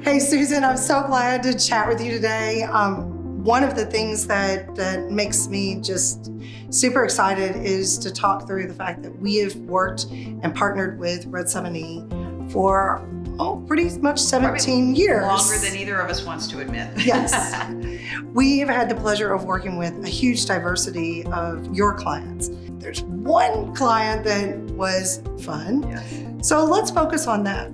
Hey, Susan, I'm so glad to chat with you today. One of the things that makes me just super excited is to talk through the fact that we have worked and partnered with Red7e for pretty much 17 years. Longer than either of us wants to admit. Yes. We have had the pleasure of working with a huge diversity of your clients. There's one client that was fun. Yes. So let's focus on that.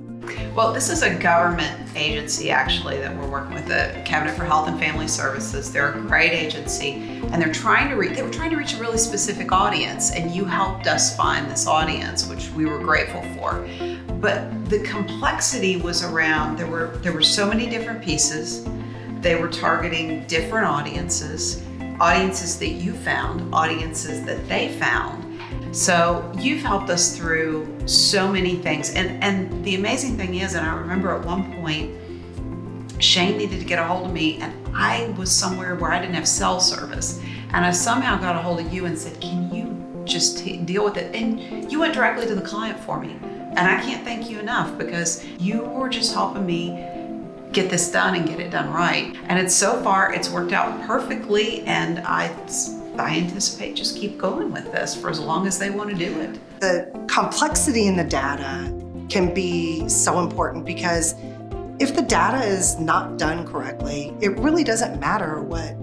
Well, this is a government agency actually that we're working with, the Cabinet for Health and Family Services. They're a great agency, and they were trying to reach a really specific audience, and you helped us find this audience, which we were grateful for. But the complexity was around, there were so many different pieces. They were targeting different audiences that you found, audiences that they found. So you've helped us through so many things. And the amazing thing is, and I remember at one point, Shane needed to get a hold of me, and I was somewhere where I didn't have cell service. And I somehow got a hold of you and said, can you just deal with it? And you went directly to the client for me. And I can't thank you enough, because you were just helping me get this done and get it done right. And so far, it's worked out perfectly, and I anticipate just keep going with this for as long as they want to do it. The complexity in the data can be so important, because if the data is not done correctly, it really doesn't matter what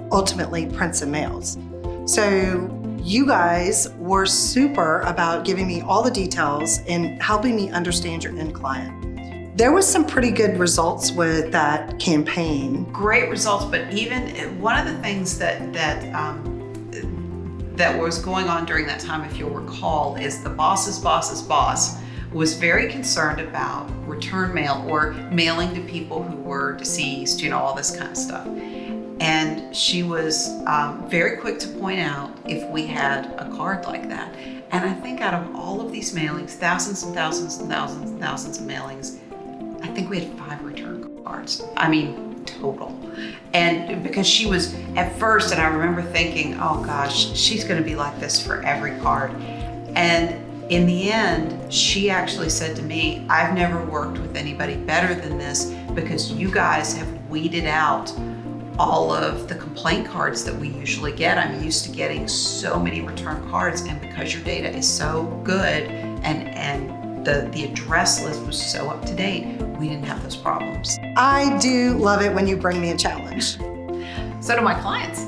ultimately prints and mails. So you guys were super about giving me all the details and helping me understand your end client. There was some pretty good results with that campaign. Great results, but even one of the things that was going on during that time, if you'll recall, is the boss's boss's boss was very concerned about return mail or mailing to people who were deceased, all this kind of stuff. And she was very quick to point out if we had a card like that. And I think out of all of these mailings, thousands and thousands and thousands and thousands of mailings, I think we had 5 return cards. I mean, total. And because she was at first, and I remember thinking, oh gosh, she's gonna be like this for every card. And in the end, she actually said to me, I've never worked with anybody better than this, because you guys have weeded out all of the complaint cards that we usually get. I'm used to getting so many return cards, and because your data is so good and the address list was so up to date, we didn't have those problems. I do love it when you bring me a challenge. So do my clients.